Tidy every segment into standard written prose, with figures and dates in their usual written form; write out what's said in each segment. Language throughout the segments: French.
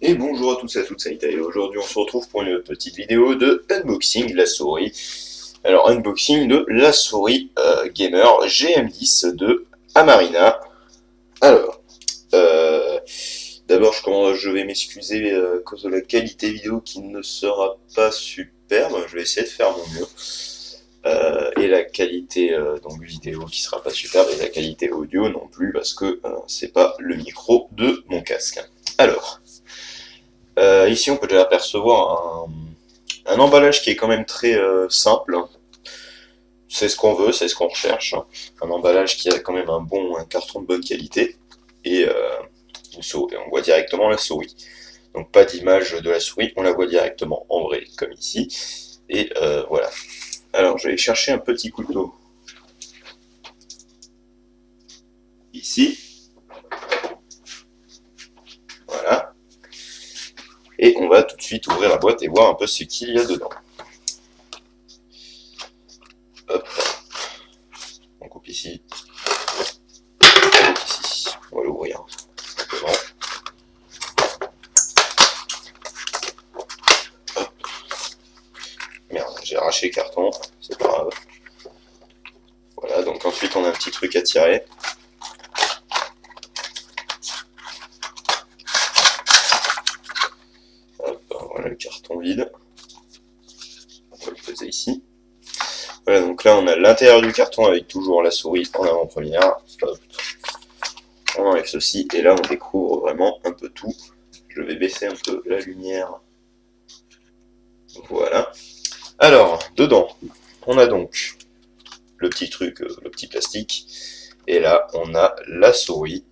Et bonjour à tous et à toutes, c'est Ita, et aujourd'hui on se retrouve pour une petite vidéo de unboxing de la souris. Alors unboxing de la souris gamer GM10 de Amarina. Alors, d'abord je vais m'excuser à cause de la qualité vidéo qui ne sera pas superbe, je vais essayer de faire mon mieux. Et la qualité donc vidéo qui sera pas superbe, et la qualité audio non plus, parce que c'est pas le micro de mon casque. Alors, ici, on peut déjà apercevoir un emballage qui est quand même très simple. C'est ce qu'on veut, c'est ce qu'on recherche. Un emballage qui a quand même un carton de bonne qualité et une souris. On voit directement la souris. Donc pas d'image de la souris, on la voit directement en vrai, comme ici. Et voilà. Alors, je vais chercher un petit couteau. Ici. Voilà. Et on va tout de suite ouvrir la boîte et voir un peu ce qu'il y a dedans. Hop. On coupe ici. On coupe ici. On va l'ouvrir. Simplement. Hop. Merde, j'ai arraché le carton. C'est pas grave. Voilà, donc ensuite on a un petit truc à tirer. Hop, voilà le carton vide. On va le poser ici. Voilà, donc là on a l'intérieur du carton avec toujours la souris en avant-première. Hop. On enlève ceci et là on découvre vraiment un peu tout. Je vais baisser un peu la lumière. Voilà. Alors, dedans, on a donc le petit truc, le petit plastique. Et là, on a la souris.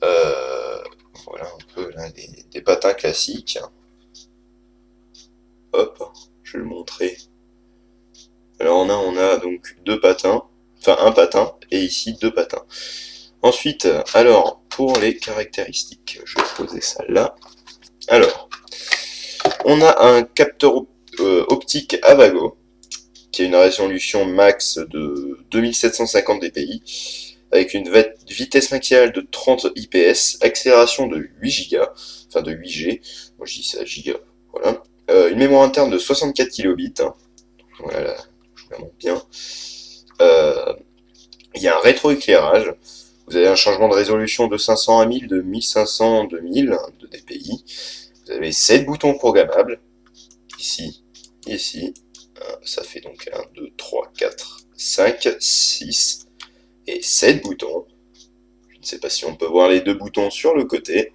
Voilà un peu là, des patins classiques. Hop, je vais le montrer. Alors on a donc deux patins, enfin un patin, et ici deux patins. Ensuite, alors, pour les caractéristiques, je vais poser ça là. Alors, on a un capteur optique Avago, qui a une résolution max de 2750 dpi, avec une vitesse maximale de 30 IPS, accélération de 8 Go, enfin de 8G, moi je dis ça Go, voilà. Une mémoire interne de 64 kilobits, hein. Voilà, je vous la montre bien. Il y a un rétroéclairage. Vous avez un changement de résolution de 500 à 1000, de 1500 à 2000 de dpi. Vous avez 7 boutons programmables, ici, ici. Ça fait donc 1, 2, 3, 4, 5, 6 et 7 boutons. Je ne sais pas si on peut voir les deux boutons sur le côté,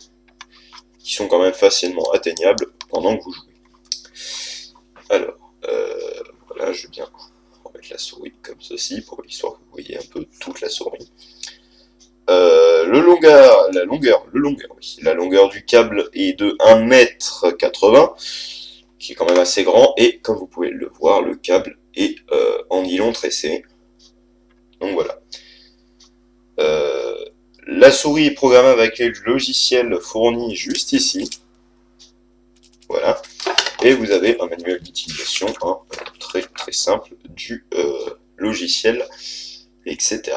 qui sont quand même facilement atteignables pendant que vous jouez. Alors, voilà, je vais bien remettre la souris comme ceci, pour l'histoire que vous voyez un peu toute la souris. La longueur du câble est de 1,80 m, qui est quand même assez grand, et comme vous pouvez le voir, le câble est en nylon tressé. Donc voilà. La souris est programmable avec les logiciels fournis juste ici. Voilà. Et vous avez un manuel d'utilisation très très simple du logiciel, etc.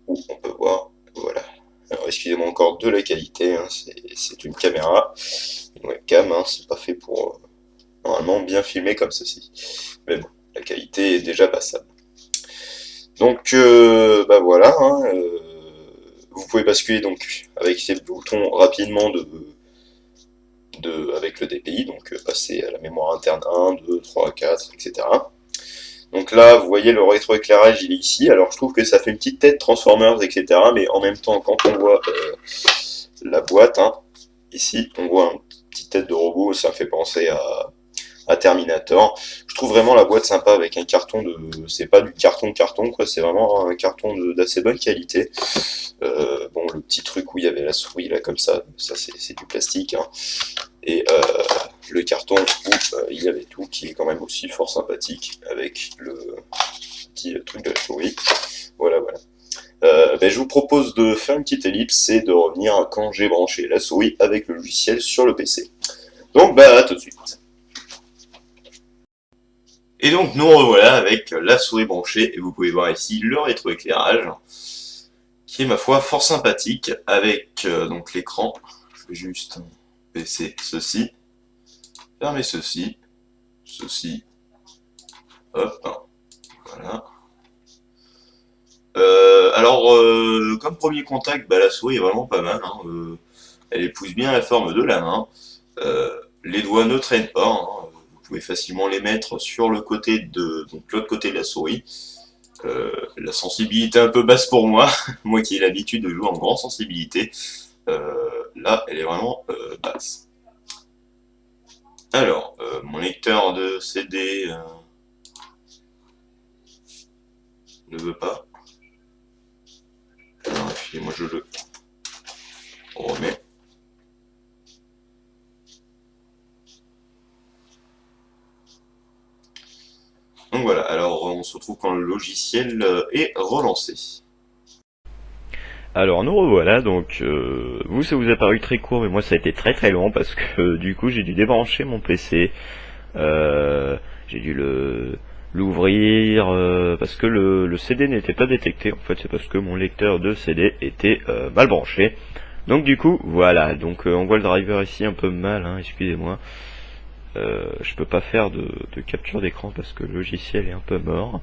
Où on peut voir, voilà. Alors excusez-moi encore de la qualité, hein, c'est une caméra, une webcam, hein, c'est pas fait pour normalement bien filmer comme ceci. Mais bon, la qualité est déjà passable. Donc bah voilà, hein, vous pouvez basculer donc avec ces boutons rapidement avec le DPI, donc passer à la mémoire interne 1, 2, 3, 4, etc. Donc là, vous voyez le rétroéclairage, il est ici. Alors je trouve que ça fait une petite tête Transformers, etc. Mais en même temps, quand on voit la boîte, hein, ici, on voit une petite tête de robot, ça me fait penser à Terminator. Je trouve vraiment la boîte sympa avec un carton de... C'est pas du carton quoi, c'est vraiment un carton d'assez bonne qualité. Bon, le petit truc où il y avait la souris là comme ça c'est du plastique, hein. Et le carton où il y avait tout, qui est quand même aussi fort sympathique, avec le petit truc de la souris. Voilà, voilà. Ben, je vous propose de faire une petite ellipse et de revenir quand j'ai branché la souris avec le logiciel sur le PC. Donc, bah, à tout de suite. Et donc, nous revoilà avec la souris branchée, et vous pouvez voir ici le rétroéclairage, qui est, ma foi, fort sympathique, avec donc l'écran. Je vais juste baisser ceci, fermer ceci, ceci, hop, voilà. Comme premier contact, bah, la souris est vraiment pas mal, hein, elle épouse bien la forme de la main, les doigts ne traînent pas, hein, vous pouvez facilement les mettre sur le côté donc l'autre côté de la souris. La sensibilité un peu basse pour moi, moi qui ai l'habitude de jouer en grande sensibilité, là elle est vraiment basse. Alors, mon lecteur de CD ne veut pas. Moi je le remets. Donc voilà, alors on se retrouve quand le logiciel est relancé. Alors nous revoilà, donc vous ça vous a paru très court, mais moi ça a été très très long parce que du coup j'ai dû débrancher mon PC, j'ai dû l'ouvrir parce que le CD n'était pas détecté. En fait c'est parce que mon lecteur de CD était mal branché. Donc du coup voilà, donc on voit le driver ici un peu mal, hein, excusez-moi. Je peux pas faire de capture d'écran parce que le logiciel est un peu mort.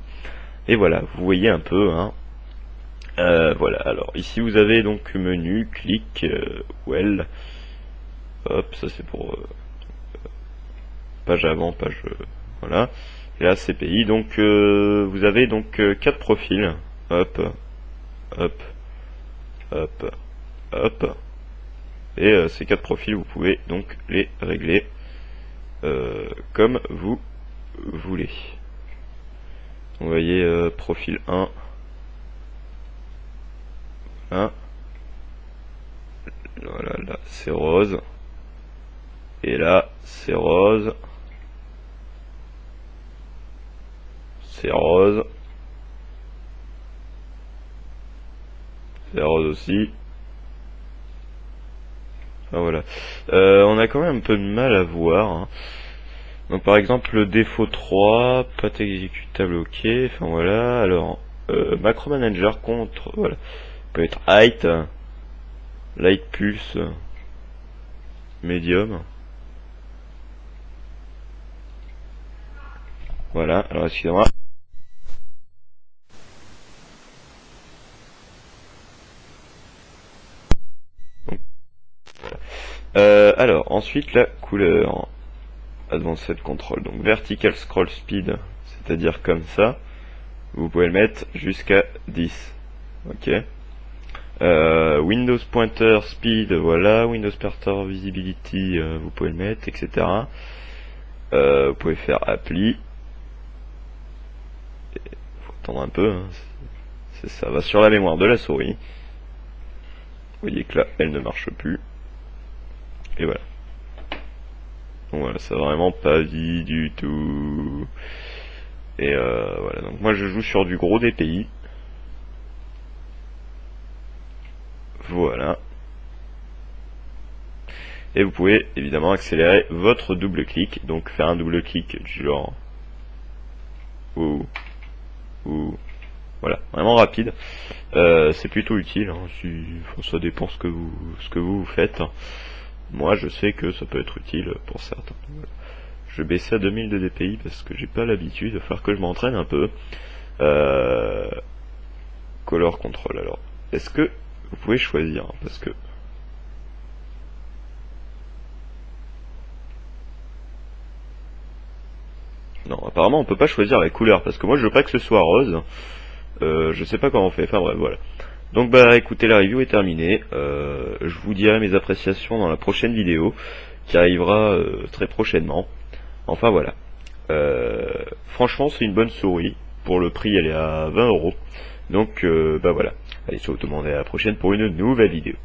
Et voilà, vous voyez un peu, hein. Voilà, alors ici vous avez donc menu, clic, well, hop, ça c'est pour page avant, page, voilà, et là CPI, donc vous avez donc 4 profils, hop, hop, hop, hop, et ces 4 profils vous pouvez donc les régler comme vous voulez. Vous voyez profil 1, voilà, là c'est rose, et là c'est rose, c'est rose, c'est rose aussi. Enfin, voilà. On a quand même un peu de mal à voir, hein. Donc par exemple le défaut 3, pas exécutable, ok, enfin voilà. Alors macro manager contre, voilà, peut être height, light pulse, medium. Voilà, alors excusez-moi. Alors ensuite la couleur, advanced control, donc vertical scroll speed, c'est-à-dire comme ça, vous pouvez le mettre jusqu'à 10, ok. Windows Pointer Speed, voilà, Windows Pointer Visibility, vous pouvez le mettre, etc. Vous pouvez faire Appli. Faut attendre un peu, hein. Ça va sur la mémoire de la souris. Vous voyez que là, elle ne marche plus. Et voilà. Donc voilà, ça va vraiment pas dit du tout. Et voilà, donc moi je joue sur du gros DPI. Voilà. Et vous pouvez évidemment accélérer votre double clic, donc faire un double clic du genre ou voilà, vraiment rapide. C'est plutôt utile, hein, ça dépend ce que vous faites. Moi je sais que ça peut être utile pour certains. Je vais baisser à 2000 de DPI parce que j'ai pas l'habitude, il va falloir que je m'entraîne un peu. Color control, alors est-ce que vous pouvez choisir, hein, parce que non, apparemment on peut pas choisir la couleur, parce que moi je veux pas que ce soit rose. Je sais pas comment on fait, enfin bref, voilà. Donc bah écoutez, la review est terminée. Je vous dirai mes appréciations dans la prochaine vidéo, qui arrivera très prochainement. Enfin voilà. Franchement c'est une bonne souris. Pour le prix elle est à 20 €. Donc bah voilà. Allez, je vous demande à la prochaine pour une nouvelle vidéo.